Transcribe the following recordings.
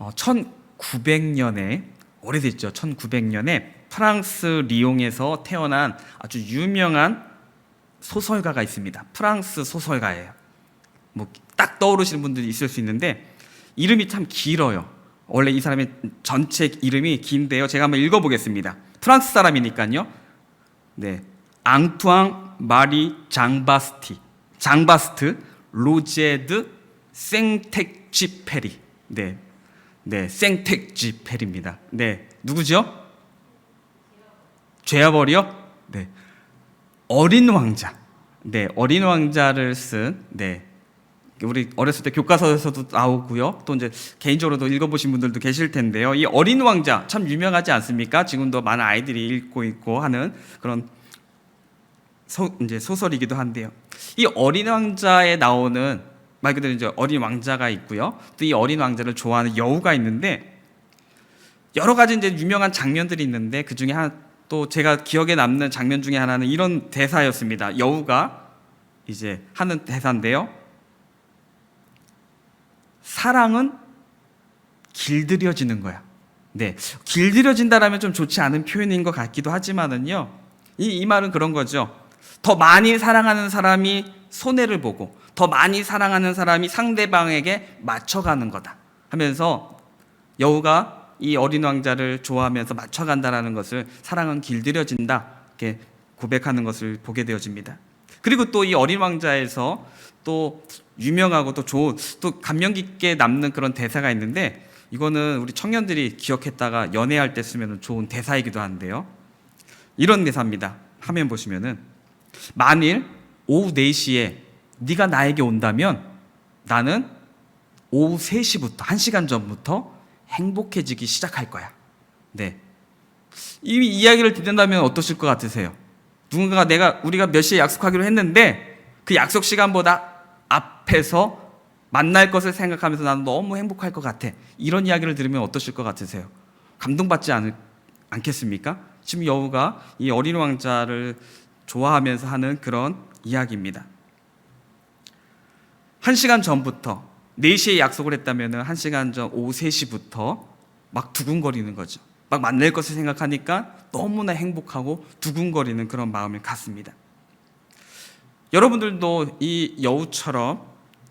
1900년에 오래됐죠. 1900년에 프랑스 리옹에서 태어난 아주 유명한 소설가가 있습니다. 프랑스 소설가예요. 뭐 딱 떠오르시는 분들이 있을 수 있는데 이름이 참 길어요. 원래 이 사람의 전체 이름이 긴데요. 제가 한번 읽어보겠습니다. 프랑스 사람이니까요. 네, 앙투앙 마리 장바스트 로제드 생텍쥐페리. 네, 생텍쥐페리입니다. 네, 누구죠? 죄와벌이요? 네, 어린 왕자. 네, 어린 왕자를 쓴 우리 어렸을 때 교과서에서도 나오고요. 또 이제 개인적으로도 읽어보신 분들도 계실 텐데요. 이 어린 왕자 참 유명하지 않습니까? 지금도 많은 아이들이 읽고 있고 하는 그런 이제 소설이기도 한데요. 이 어린 왕자에 나오는 말 그대로 이제 어린 왕자가 있고요. 또 이 어린 왕자를 좋아하는 여우가 있는데 여러 가지 이제 유명한 장면들이 있는데 그 중에 또 제가 기억에 남는 장면 중에 하나는 이런 대사였습니다. 여우가 이제 하는 대사인데요. 사랑은 길들여지는 거야. 네, 길들여진다라면 좀 좋지 않은 표현인 것 같기도 하지만은요. 이 말은 그런 거죠. 더 많이 사랑하는 사람이 손해를 보고 더 많이 사랑하는 사람이 상대방에게 맞춰가는 거다 하면서 여우가 이 어린 왕자를 좋아하면서 맞춰간다라는 것을 사랑은 길들여진다 이렇게 고백하는 것을 보게 되어집니다. 그리고 또 이 어린 왕자에서 또 유명하고 또 좋은 또 감명 깊게 남는 그런 대사가 있는데 이거는 우리 청년들이 기억했다가 연애할 때 쓰면 좋은 대사이기도 한데요. 이런 대사입니다. 화면 보시면은 만일 오후 4시에 네가 나에게 온다면 나는 오후 3시부터 1시간 전부터 행복해지기 시작할 거야. 네. 이 이야기를 듣는다면 어떠실 것 같으세요? 누군가가 우리가 몇 시에 약속하기로 했는데 그 약속 시간보다 앞에서 만날 것을 생각하면서 나는 너무 행복할 것 같아. 이런 이야기를 들으면 어떠실 것 같으세요? 감동받지 않겠습니까? 지금 여우가 이 어린 왕자를 좋아하면서 하는 그런 이야기입니다. 1시간 전부터 4시에 약속을 했다면 1시간 전 오후 3시부터 막 두근거리는 거죠. 막 만날 것을 생각하니까 너무나 행복하고 두근거리는 그런 마음을 갖습니다. 여러분들도 이 여우처럼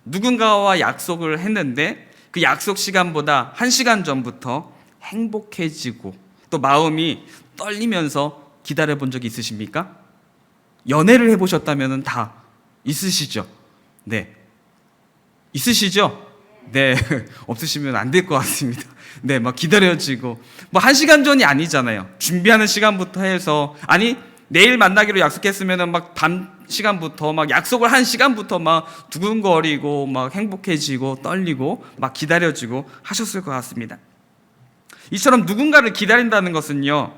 누군가와 약속을 했는데 그 약속 시간보다 1시간 전부터 행복해지고 또 마음이 떨리면서 기다려본 적이 있으십니까? 연애를 해보셨다면 다 있으시죠? 네. 있으시죠? 네. 없으시면 안 될 것 같습니다. 네, 막 기다려지고 뭐 1시간 전이 아니잖아요. 준비하는 시간부터 해서 내일 만나기로 약속했으면 막 밤 시간부터 막 약속을 한 시간부터 막 두근거리고 막 행복해지고 떨리고 막 기다려지고 하셨을 것 같습니다. 이처럼 누군가를 기다린다는 것은요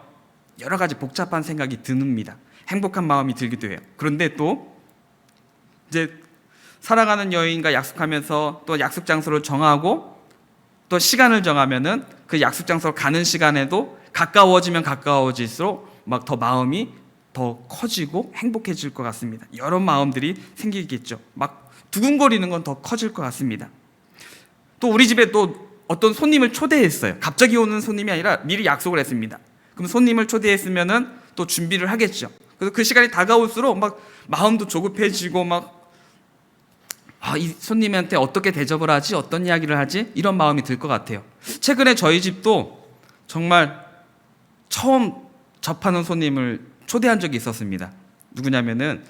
여러 가지 복잡한 생각이 듭니다. 행복한 마음이 들기도 해요. 그런데 또 이제 사랑하는 여인과 약속하면서 또 약속 장소를 정하고 또 시간을 정하면은 그 약속 장소로 가는 시간에도 가까워지면 가까워질수록 막 더 마음이 더 커지고 행복해질 것 같습니다. 여러 마음들이 생기겠죠. 막 두근거리는 건 더 커질 것 같습니다. 또 우리 집에 또 어떤 손님을 초대했어요. 갑자기 오는 손님이 아니라 미리 약속을 했습니다. 그럼 손님을 초대했으면은 또 준비를 하겠죠. 그래서 그 시간이 다가올수록 막 마음도 조급해지고 이 손님한테 어떻게 대접을 하지? 어떤 이야기를 하지? 이런 마음이 들 것 같아요. 최근에 저희 집도 정말 처음 접하는 손님을 초대한 적이 있었습니다. 누구냐면은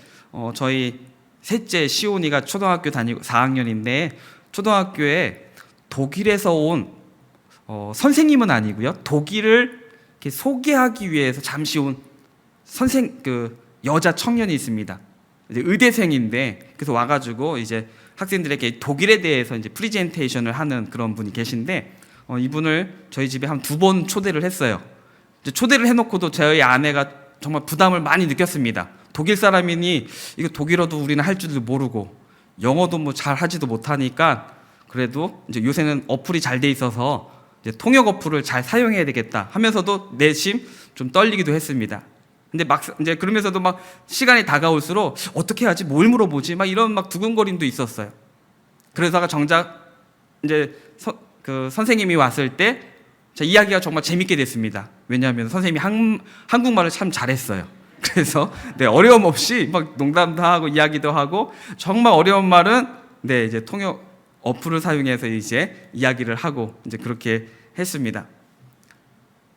저희 셋째 시온이가 초등학교 다니고 4학년인데 초등학교에 독일에서 온 선생님은 아니고요. 독일을 이렇게 소개하기 위해서 잠시 온 여자 청년이 있습니다. 이제 의대생인데 그래서 와가지고 이제 학생들에게 독일에 대해서 이제 프리젠테이션을 하는 그런 분이 계신데 이분을 저희 집에 한 2번 초대를 했어요. 이제 초대를 해놓고도 저희 아내가 정말 부담을 많이 느꼈습니다. 독일 사람이니 이거 독일어도 우리는 할 줄도 모르고 영어도 뭐 잘 하지도 못하니까 그래도 이제 요새는 어플이 잘 돼 있어서 이제 통역 어플을 잘 사용해야 되겠다 하면서도 내심 좀 떨리기도 했습니다. 근데 이제 그러면서도 막 시간이 다가올수록 어떻게 하지? 뭘 물어보지? 막 이런 막 두근거림도 있었어요. 그러다가 정작 이제 그 선생님이 왔을 때 이야기가 정말 재밌게 됐습니다. 왜냐하면 선생님이 한국말을 참 잘했어요. 그래서 네, 어려움 없이 막 농담도 하고 이야기도 하고 정말 어려운 말은 네, 이제 통역 어플을 사용해서 이제 이야기를 하고 이제 그렇게 했습니다.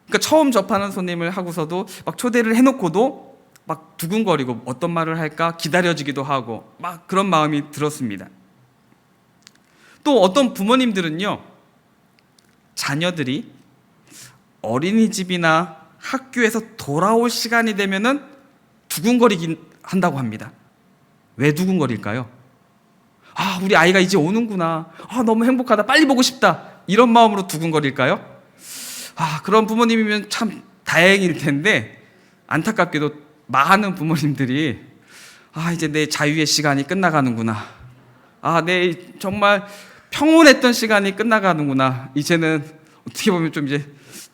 그러니까 처음 접하는 손님을 하고서도 막 초대를 해놓고도 막 두근거리고 어떤 말을 할까 기다려지기도 하고 막 그런 마음이 들었습니다. 또 어떤 부모님들은요, 자녀들이 어린이집이나 학교에서 돌아올 시간이 되면은 두근거리긴 한다고 합니다. 왜 두근거릴까요? 아, 우리 아이가 이제 오는구나. 아, 너무 행복하다. 빨리 보고 싶다. 이런 마음으로 두근거릴까요? 아, 그런 부모님이면 참 다행일 텐데 안타깝게도 많은 부모님들이 아, 이제 내 자유의 시간이 끝나가는구나. 아, 내 정말 평온했던 시간이 끝나가는구나. 이제는 어떻게 보면 좀 이제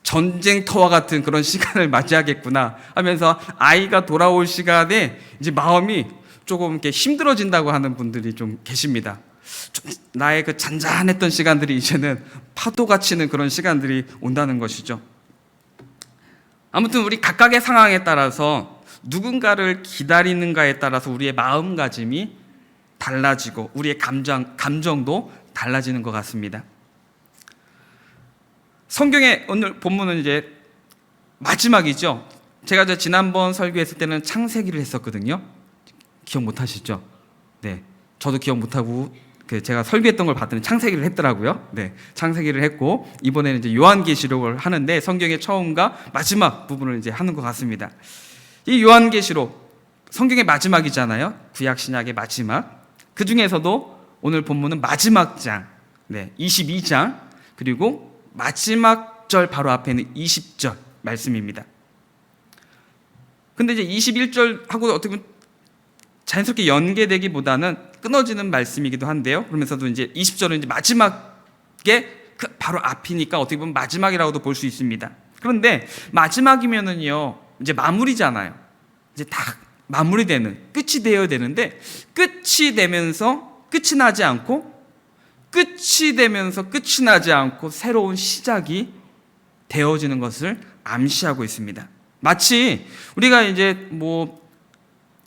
전쟁터와 같은 그런 시간을 맞이하겠구나 하면서 아이가 돌아올 시간에 이제 마음이 조금 이렇게 힘들어진다고 하는 분들이 좀 계십니다. 좀 나의 그 잔잔했던 시간들이 이제는 파도가 치는 그런 시간들이 온다는 것이죠. 아무튼 우리 각각의 상황에 따라서 누군가를 기다리는가에 따라서 우리의 마음가짐이 달라지고 우리의 감정도 달라지는 것 같습니다. 성경의 오늘 본문은 이제 마지막이죠. 제가 지난번 설교했을 때는 창세기를 했었거든요. 기억 못 하시죠? 네. 저도 기억 못 하고 제가 설교했던 걸 봤더니 창세기를 했더라고요. 네. 창세기를 했고 이번에는 이제 요한계시록을 하는데 성경의 처음과 마지막 부분을 이제 하는 것 같습니다. 이 요한계시록 성경의 마지막이잖아요. 구약 신약의 마지막. 그 중에서도 오늘 본문은 마지막 장, 네, 22장 그리고 마지막 절 바로 앞에 있는 20절 말씀입니다. 근데 이제 21절하고 어떻게 보면 자연스럽게 연계되기보다는 끊어지는 말씀이기도 한데요. 그러면서도 이제 20절은 이제 마지막에 그 바로 앞이니까 어떻게 보면 마지막이라고도 볼 수 있습니다. 그런데 마지막이면은요, 이제 마무리잖아요. 이제 다 마무리되는, 끝이 되어야 되는데 끝이 되면서 끝이 나지 않고 끝이 되면서 끝이 나지 않고 새로운 시작이 되어지는 것을 암시하고 있습니다. 마치 우리가 이제 뭐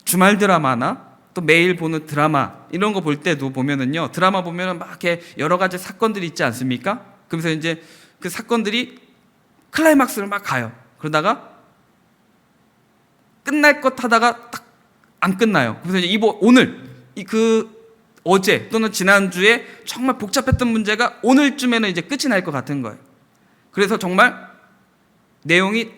주말 드라마나 또 매일 보는 드라마 이런 거 볼 때도 보면은요, 드라마 보면은 막 이렇게 여러 가지 사건들이 있지 않습니까? 그러면서 이제 그 사건들이 클라이막스를 막 가요. 그러다가 끝날 것 하다가 딱 안 끝나요. 그래서 이제 오늘 어제 또는 지난주에 정말 복잡했던 문제가 오늘쯤에는 이제 끝이 날 것 같은 거예요. 그래서 정말 내용이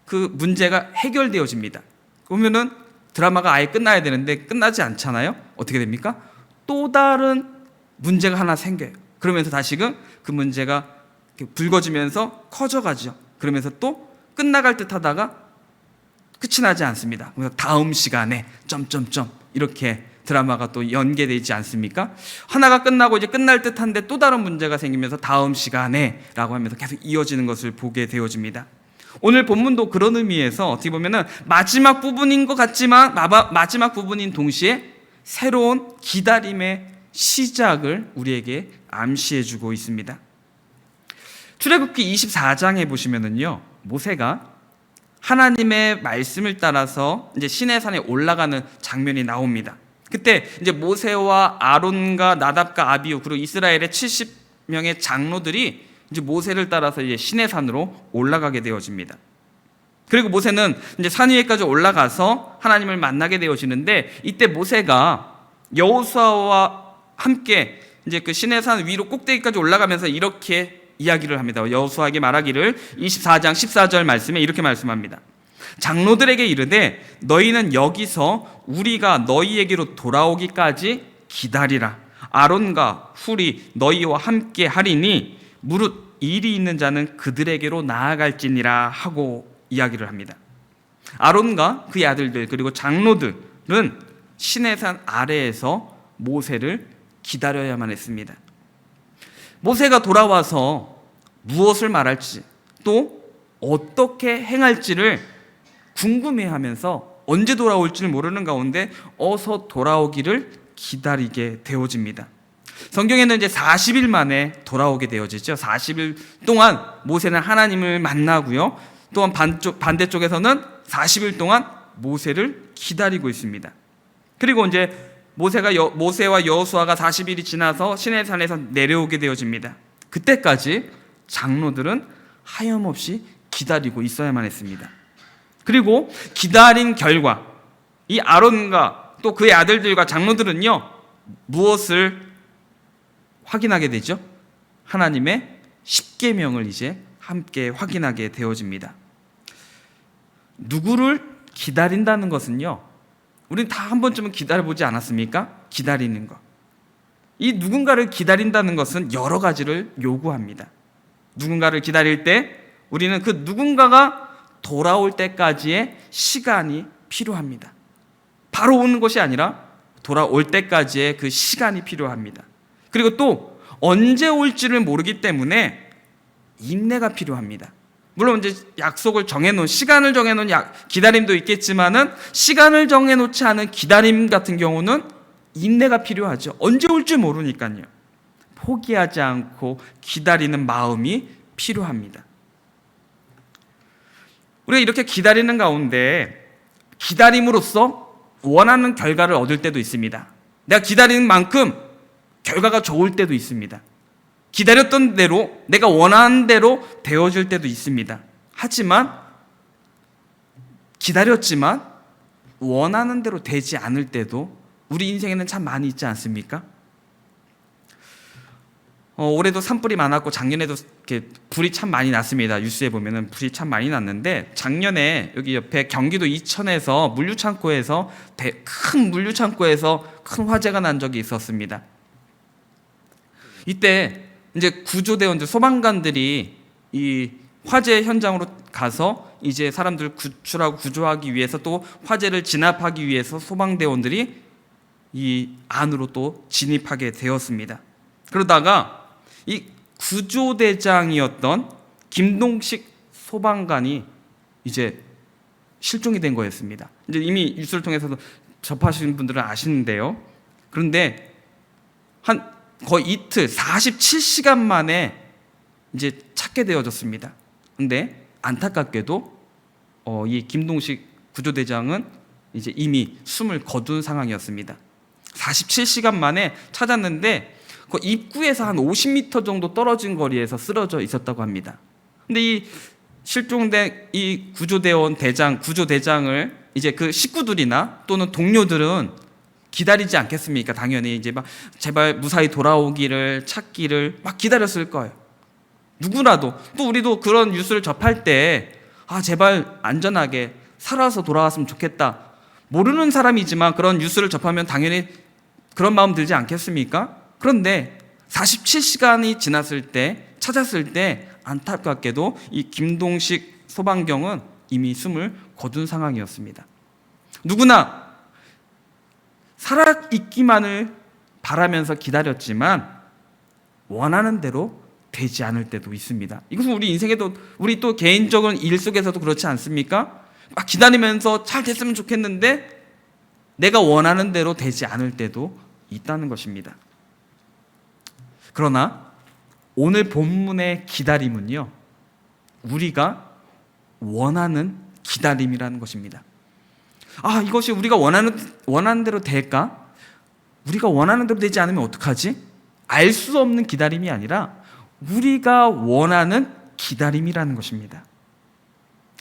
그 문제가 해결되어집니다. 그러면은 드라마가 아예 끝나야 되는데 끝나지 않잖아요. 어떻게 됩니까? 또 다른 문제가 하나 생겨요. 그러면서 다시금 그 문제가 불거지면서 커져가죠. 그러면서 또 끝나갈 듯 하다가 끝이 나지 않습니다. 그래서 다음 시간에 점점점 이렇게 드라마가 또 연계되지 않습니까? 하나가 끝나고 이제 끝날 듯한데 또 다른 문제가 생기면서 다음 시간에 라고 하면서 계속 이어지는 것을 보게 되어집니다. 오늘 본문도 그런 의미에서 어떻게 보면은 마지막 부분인 것 같지만 마지막 부분인 동시에 새로운 기다림의 시작을 우리에게 암시해주고 있습니다. 출애굽기 24장에 보시면은요, 모세가 하나님의 말씀을 따라서 이제 시내산에 올라가는 장면이 나옵니다. 그때 이제 모세와 아론과 나답과 아비후 그리고 이스라엘의 70명의 장로들이 이제 모세를 따라서 이제 시내산으로 올라가게 되어집니다. 그리고 모세는 이제 산 위에까지 올라가서 하나님을 만나게 되어지는데 이때 모세가 여호수아와 함께 이제 그 시내산 위로 꼭대기까지 올라가면서 이렇게 이야기를 합니다. 여호수아에게 말하기를 24장 14절 말씀에 이렇게 말씀합니다. 장로들에게 이르되 너희는 여기서 우리가 너희에게로 돌아오기까지 기다리라. 아론과 훌이 너희와 함께 하리니 무릇 일이 있는 자는 그들에게로 나아갈지니라 하고 이야기를 합니다. 아론과 그의 아들들 그리고 장로들은 시내산 아래에서 모세를 기다려야만 했습니다. 모세가 돌아와서 무엇을 말할지 또 어떻게 행할지를 궁금해하면서 언제 돌아올지를 모르는 가운데 어서 돌아오기를 기다리게 되어집니다. 성경에는 이제 40일 만에 돌아오게 되어지죠. 40일 동안 모세는 하나님을 만나고요. 또한 반대쪽에서는 40일 동안 모세를 기다리고 있습니다. 그리고 이제 모세와 여호수아가 40일이 지나서 시내산에서 내려오게 되어집니다. 그때까지 장로들은 하염없이 기다리고 있어야만 했습니다. 그리고 기다린 결과 이 아론과 또 그의 아들들과 장로들은요, 무엇을 확인하게 되죠? 하나님의 십계명을 이제 함께 확인하게 되어집니다. 누구를 기다린다는 것은요, 우리는 다 한 번쯤은 기다려보지 않았습니까? 기다리는 것. 이 누군가를 기다린다는 것은 여러 가지를 요구합니다. 누군가를 기다릴 때 우리는 그 누군가가 돌아올 때까지의 시간이 필요합니다. 바로 오는 것이 아니라 돌아올 때까지의 그 시간이 필요합니다. 그리고 또 언제 올지를 모르기 때문에 인내가 필요합니다. 물론 이제 약속을 정해놓은, 시간을 정해놓은 기다림도 있겠지만은 시간을 정해놓지 않은 기다림 같은 경우는 인내가 필요하죠. 언제 올지 모르니까요. 포기하지 않고 기다리는 마음이 필요합니다. 우리가 이렇게 기다리는 가운데 기다림으로써 원하는 결과를 얻을 때도 있습니다. 내가 기다리는 만큼 결과가 좋을 때도 있습니다. 기다렸던 대로, 내가 원하는 대로 되어질 때도 있습니다. 하지만 기다렸지만 원하는 대로 되지 않을 때도 우리 인생에는 참 많이 있지 않습니까? 올해도 산불이 많았고 작년에도 이렇게 불이 참 많이 났습니다. 뉴스에 보면은 불이 참 많이 났는데, 작년에 여기 옆에 경기도 이천에서 큰 물류창고에서 큰 화재가 난 적이 있었습니다. 이때 이제 구조대원들, 소방관들이 이 화재 현장으로 가서 이제 사람들 구출하고 구조하기 위해서, 또 화재를 진압하기 위해서 소방대원들이 이 안으로 또 진입하게 되었습니다. 그러다가 이 구조대장이었던 김동식 소방관이 이제 실종이 된 거였습니다. 이제 이미 뉴스를 통해서도 접하시는 분들은 아시는데요. 그런데 거의 이틀, 47시간 만에 이제 찾게 되어졌습니다. 근데 안타깝게도 이 김동식 구조대장은 이제 이미 숨을 거둔 상황이었습니다. 47시간 만에 찾았는데 그 입구에서 한 50m 정도 떨어진 거리에서 쓰러져 있었다고 합니다. 근데 이 실종된 이 구조대장을 이제 그 식구들이나 또는 동료들은 기다리지 않겠습니까? 당연히 이제 막 제발 무사히 돌아오기를, 찾기를 막 기다렸을 거예요. 누구라도, 또 우리도 그런 뉴스를 접할 때 제발 안전하게 살아서 돌아왔으면 좋겠다. 모르는 사람이지만 그런 뉴스를 접하면 당연히 그런 마음 들지 않겠습니까? 그런데 47시간이 지났을 때, 찾았을 때 안타깝게도 이 김동식 소방경은 이미 숨을 거둔 상황이었습니다. 누구나 살아있기만을 바라면서 기다렸지만 원하는 대로 되지 않을 때도 있습니다. 이것은 우리 인생에도, 우리 또 개인적인 일 속에서도 그렇지 않습니까? 막 기다리면서 잘 됐으면 좋겠는데 내가 원하는 대로 되지 않을 때도 있다는 것입니다. 그러나 오늘 본문의 기다림은요, 우리가 원하는 기다림이라는 것입니다. 이것이 우리가 원하는 대로 될까? 우리가 원하는 대로 되지 않으면 어떡하지? 알 수 없는 기다림이 아니라 우리가 원하는 기다림이라는 것입니다.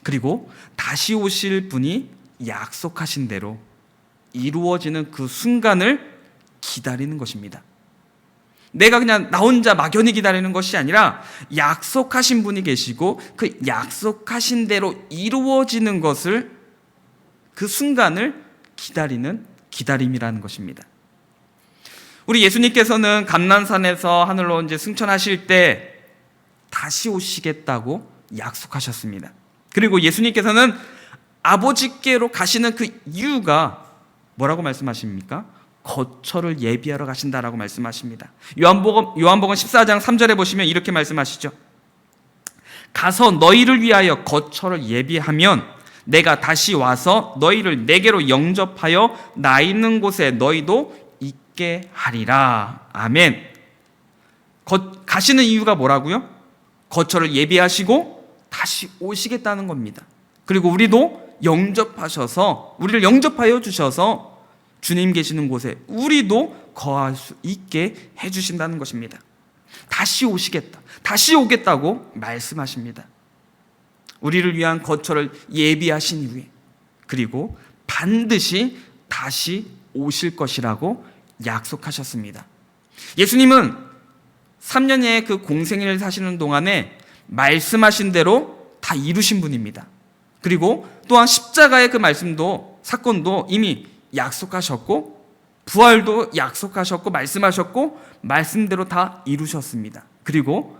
그리고 다시 오실 분이 약속하신 대로 이루어지는 그 순간을 기다리는 것입니다. 내가 그냥 나 혼자 막연히 기다리는 것이 아니라 약속하신 분이 계시고 그 약속하신 대로 이루어지는 것을, 그 순간을 기다리는 기다림이라는 것입니다. 우리 예수님께서는 감난산에서 하늘로 이제 승천하실 때 다시 오시겠다고 약속하셨습니다. 그리고 예수님께서는 아버지께로 가시는 그 이유가 뭐라고 말씀하십니까? 거처를 예비하러 가신다라고 말씀하십니다. 요한복음 14장 3절에 보시면 이렇게 말씀하시죠. 가서 너희를 위하여 거처를 예비하면 내가 다시 와서 너희를 내게로 영접하여 나 있는 곳에 너희도 있게 하리라. 아멘. 가시는 이유가 뭐라고요? 거처를 예비하시고 다시 오시겠다는 겁니다. 그리고 우리도 우리를 영접하여 주셔서 주님 계시는 곳에 우리도 거할 수 있게 해주신다는 것입니다. 다시 오시겠다, 다시 오겠다고 말씀하십니다. 우리를 위한 거처를 예비하신 이후에, 그리고 반드시 다시 오실 것이라고 약속하셨습니다. 예수님은 3년의 그 공생애를 사시는 동안에 말씀하신 대로 다 이루신 분입니다. 그리고 또한 십자가의 그 사건도 이미 약속하셨고, 부활도 약속하셨고 말씀하셨고 말씀대로 다 이루셨습니다. 그리고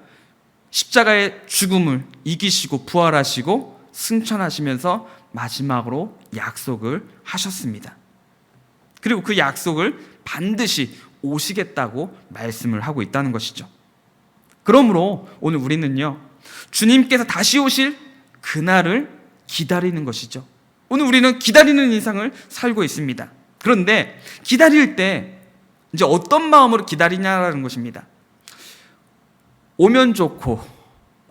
십자가의 죽음을 이기시고 부활하시고 승천하시면서 마지막으로 약속을 하셨습니다. 그리고 그 약속을 반드시 오시겠다고 말씀을 하고 있다는 것이죠. 그러므로 오늘 우리는요, 주님께서 다시 오실 그날을 기다리는 것이죠. 오늘 우리는 기다리는 인생을 살고 있습니다. 그런데 기다릴 때 이제 어떤 마음으로 기다리냐라는 것입니다. 오면 좋고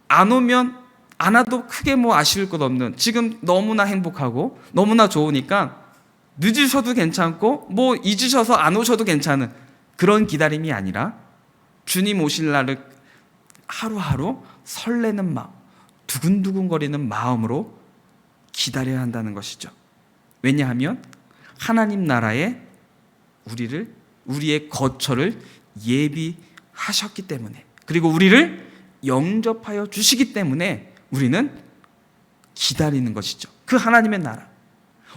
안 오면 안 와도 크게 아쉬울 것 없는, 지금 너무나 행복하고 너무나 좋으니까 늦으셔도 괜찮고 잊으셔서 안 오셔도 괜찮은 그런 기다림이 아니라, 주님 오실 날을 하루하루 설레는 마음, 두근두근거리는 마음으로 기다려야 한다는 것이죠. 왜냐하면 하나님 나라에 우리의 거처를 예비하셨기 때문에, 그리고 우리를 영접하여 주시기 때문에 우리는 기다리는 것이죠. 그 하나님의 나라,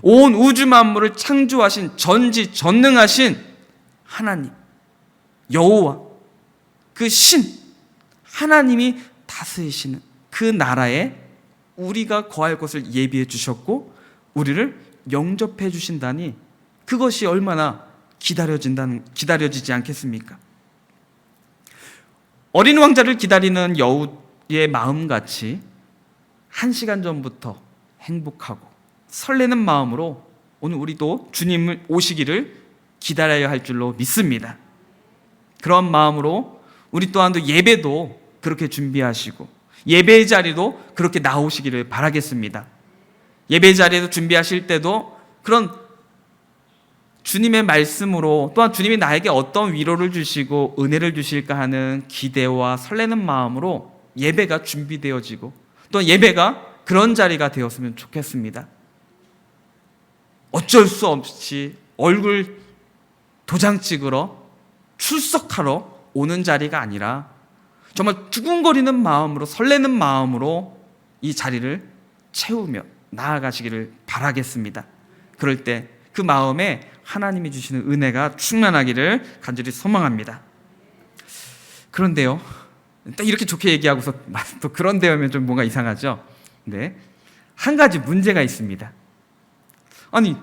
온 우주 만물을 창조하신 전지전능하신 하나님 여호와, 그 신 하나님이 다스리시는 그 나라에 우리가 거할 곳을 예비해 주셨고 우리를 영접해 주신다니, 그것이 얼마나 기다려지지 않겠습니까? 어린 왕자를 기다리는 여우의 마음같이 1시간 전부터 행복하고 설레는 마음으로 오늘 우리도 주님을 오시기를 기다려야 할 줄로 믿습니다. 그런 마음으로 우리 또한도 예배도 그렇게 준비하시고 예배의 자리도 그렇게 나오시기를 바라겠습니다. 예배 자리에도 준비하실 때도 그런 주님의 말씀으로, 또한 주님이 나에게 어떤 위로를 주시고 은혜를 주실까 하는 기대와 설레는 마음으로 예배가 준비되어지고, 또 예배가 그런 자리가 되었으면 좋겠습니다. 어쩔 수 없이 얼굴 도장 찍으러 출석하러 오는 자리가 아니라 정말 두근거리는 마음으로, 설레는 마음으로 이 자리를 채우며 나아가시기를 바라겠습니다. 그럴 때 그 마음에 하나님이 주시는 은혜가 충만하기를 간절히 소망합니다. 그런데요, 딱 이렇게 좋게 얘기하고서 또 그런데요 하면 좀 뭔가 이상하죠? 네, 한 가지 문제가 있습니다. 아니,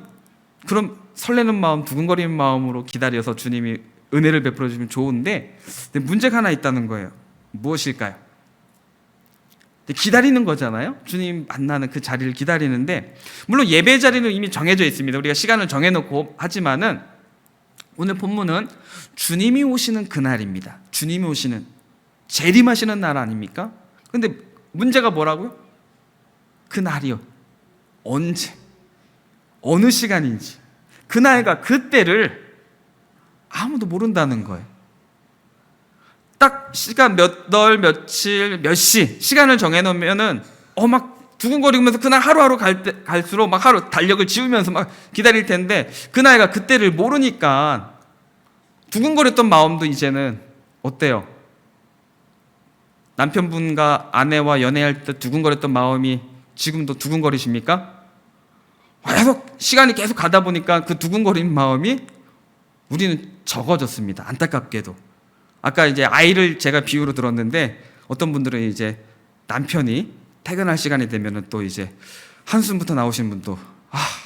그럼 설레는 마음, 두근거리는 마음으로 기다려서 주님이 은혜를 베풀어 주면 좋은데 문제가 하나 있다는 거예요. 무엇일까요? 기다리는 거잖아요. 주님 만나는 그 자리를 기다리는데, 물론 예배 자리는 이미 정해져 있습니다. 우리가 시간을 정해놓고 하지만은 오늘 본문은 주님이 오시는 그날입니다. 주님이 오시는, 재림하시는 날 아닙니까? 근데 문제가 뭐라고요? 그 날이요, 언제, 어느 시간인지, 그날과 그때를 아무도 모른다는 거예요. 딱 시간 몇 월 며칠 몇 시 시간을 정해놓으면은 막 두근거리면서 그날 하루하루 갈수록 막 하루 달력을 지우면서 막 기다릴 텐데, 그날과 그때를 모르니까 두근거렸던 마음도 이제는 어때요? 남편분과 아내와 연애할 때 두근거렸던 마음이 지금도 두근거리십니까? 계속 시간이 계속 가다 보니까 그 두근거리는 마음이 우리는 적어졌습니다. 안타깝게도. 아까 이제 아이를 제가 비유로 들었는데, 어떤 분들은 이제 남편이 퇴근할 시간이 되면은 또 이제 한숨부터 나오신 분도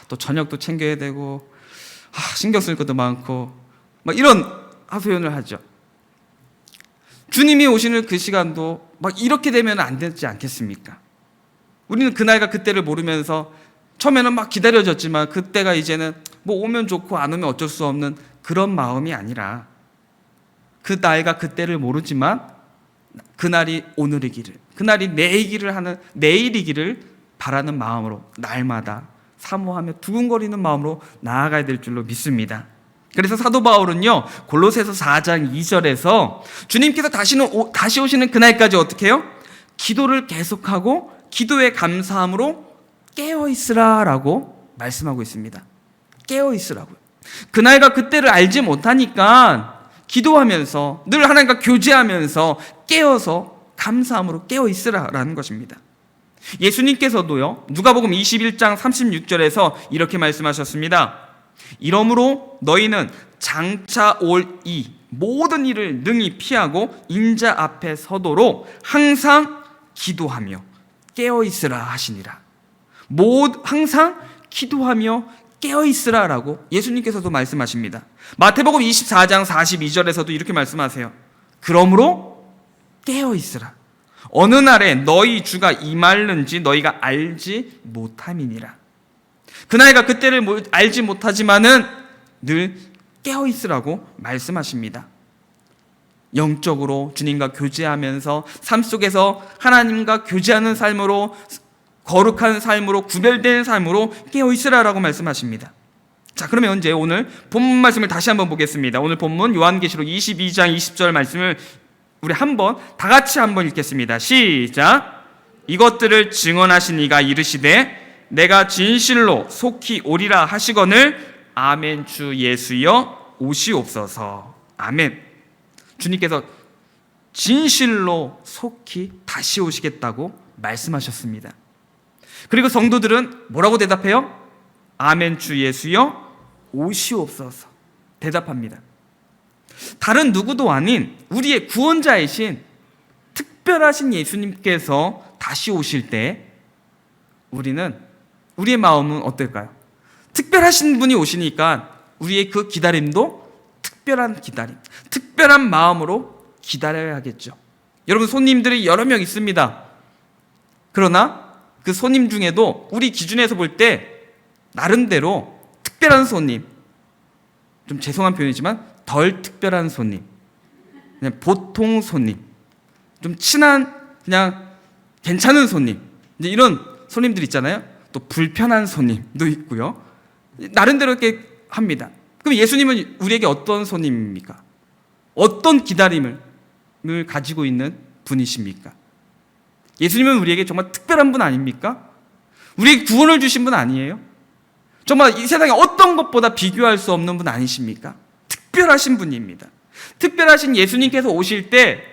또 저녁도 챙겨야 되고 신경 쓸 것도 많고 막 이런 하소연을 하죠. 주님이 오시는 그 시간도 막 이렇게 되면 안 되지 않겠습니까? 우리는 그날과 그때를 모르면서 처음에는 막 기다려졌지만 그때가 이제는 오면 좋고 안 오면 어쩔 수 없는 그런 마음이 아니라, 그 날과 그때를 모르지만 그날이 오늘이기를, 그날이 내일이기를 바라는 마음으로 날마다 사모하며 두근거리는 마음으로 나아가야 될 줄로 믿습니다. 그래서 사도 바울은요, 골로새서 4장 2절에서 주님께서 다시 오시는 그날까지 어떻게 해요? 기도를 계속하고 기도에 감사함으로 깨어있으라 라고 말씀하고 있습니다. 깨어있으라고요. 그날과 그때를 알지 못하니까 기도하면서 늘 하나님과 교제하면서 깨어서 감사함으로 깨어있으라라는 것입니다. 예수님께서도요, 누가복음 21장 36절에서 이렇게 말씀하셨습니다. 이러므로 너희는 장차 올 이 모든 일을 능히 피하고 인자 앞에 서도록 항상 기도하며 깨어있으라 하시니라. 항상 기도하며 깨어있으라 라고 예수님께서도 말씀하십니다. 마태복음 24장 42절에서도 이렇게 말씀하세요. 그러므로 깨어있으라. 어느 날에 너희 주가 임할는지 너희가 알지 못함이니라. 그날과 그때를 알지 못하지만은 늘 깨어있으라고 말씀하십니다. 영적으로 주님과 교제하면서 삶 속에서 하나님과 교제하는 삶으로, 거룩한 삶으로, 구별된 삶으로 깨어있으라라고 말씀하십니다. 자, 그러면 이제 오늘 본문 말씀을 다시 한번 보겠습니다. 오늘 본문 요한계시록 22장 20절 말씀을 우리 다 같이 한번 읽겠습니다. 시작. 이것들을 증언하신 이가 이르시되 내가 진실로 속히 오리라 하시거늘 아멘. 주 예수여 오시옵소서. 아멘. 주님께서 진실로 속히 다시 오시겠다고 말씀하셨습니다. 그리고 성도들은 뭐라고 대답해요? 아멘. 주 예수여 오시옵소서 대답합니다. 다른 누구도 아닌 우리의 구원자이신 특별하신 예수님께서 다시 오실 때 우리의 마음은 어떨까요? 특별하신 분이 오시니까 우리의 그 기다림도 특별한 기다림, 특별한 마음으로 기다려야겠죠. 여러분, 손님들이 여러 명 있습니다. 그러나 그 손님 중에도 우리 기준에서 볼 때 나름대로 특별한 손님, 좀 죄송한 표현이지만 덜 특별한 손님, 그냥 보통 손님, 좀 친한 그냥 괜찮은 손님, 이제 이런 손님들 있잖아요. 또 불편한 손님도 있고요. 나름대로 이렇게 합니다. 그럼 예수님은 우리에게 어떤 손님입니까? 어떤 기다림을 가지고 있는 분이십니까? 예수님은 우리에게 정말 특별한 분 아닙니까? 우리에게 구원을 주신 분 아니에요? 정말 이 세상에 어떤 것보다 비교할 수 없는 분 아니십니까? 특별하신 분입니다. 특별하신 예수님께서 오실 때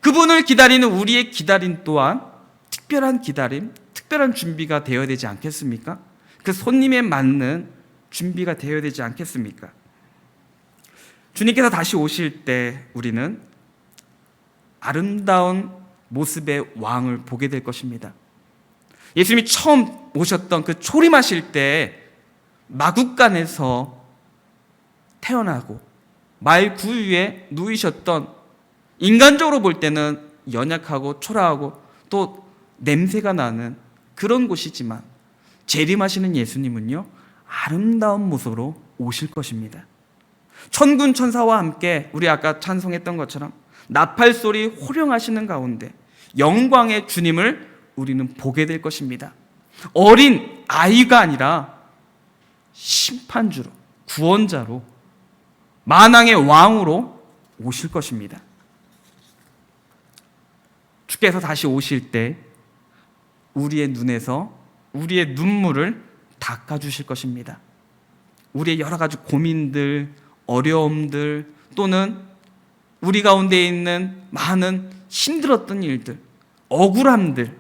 그분을 기다리는 우리의 기다림 또한 특별한 기다림, 특별한 준비가 되어야 되지 않겠습니까? 그 손님에 맞는 준비가 되어야 되지 않겠습니까? 주님께서 다시 오실 때 우리는 아름다운 모습의 왕을 보게 될 것입니다. 예수님이 처음 오셨던 그 초림하실 때 마국간에서 태어나고 말 구유에 누이셨던, 인간적으로 볼 때는 연약하고 초라하고 또 냄새가 나는 그런 곳이지만 재림하시는 예수님은요, 아름다운 모습으로 오실 것입니다. 천군 천사와 함께 우리 아까 찬송했던 것처럼 나팔소리 호령하시는 가운데 영광의 주님을 우리는 보게 될 것입니다. 어린 아이가 아니라 심판주로, 구원자로, 만왕의 왕으로 오실 것입니다. 주께서 다시 오실 때 우리의 눈에서 우리의 눈물을 닦아주실 것입니다. 우리의 여러 가지 고민들, 어려움들, 또는 우리 가운데 있는 많은 힘들었던 일들, 억울함들,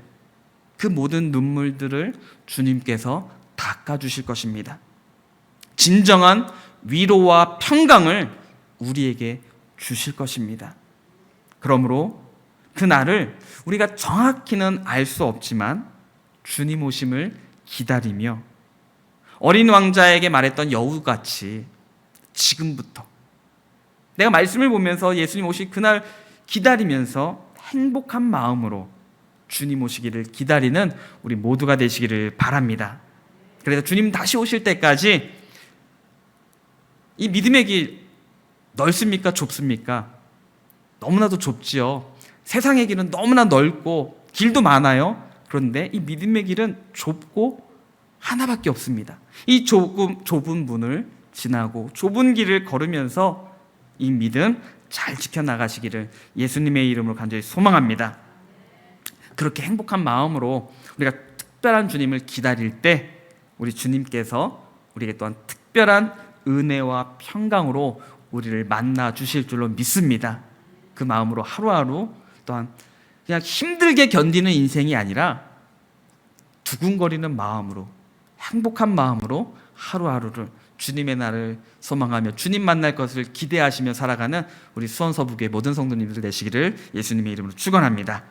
그 모든 눈물들을 주님께서 닦아주실 것입니다. 진정한 위로와 평강을 우리에게 주실 것입니다. 그러므로 그날을 우리가 정확히는 알 수 없지만 주님 오심을 기다리며 어린 왕자에게 말했던 여우같이 지금부터 내가 말씀을 보면서 예수님 오실 그날 기다리면서 행복한 마음으로 주님 오시기를 기다리는 우리 모두가 되시기를 바랍니다. 그래서 주님 다시 오실 때까지 이 믿음의 길 넓습니까? 좁습니까? 너무나도 좁지요. 세상의 길은 너무나 넓고 길도 많아요. 그런데 이 믿음의 길은 좁고 하나밖에 없습니다. 이 좁은 문을 지나고 좁은 길을 걸으면서 이 믿음 잘 지켜나가시기를 예수님의 이름으로 간절히 소망합니다. 그렇게 행복한 마음으로 우리가 특별한 주님을 기다릴 때 우리 주님께서 우리에게 또한 특별한 은혜와 평강으로 우리를 만나 주실 줄로 믿습니다. 그 마음으로 하루하루 또한 그냥 힘들게 견디는 인생이 아니라 두근거리는 마음으로, 행복한 마음으로 하루하루를 주님의 날을 소망하며 주님 만날 것을 기대하시며 살아가는 우리 수원서부교회 모든 성도님들 되시기를 예수님의 이름으로 축원합니다.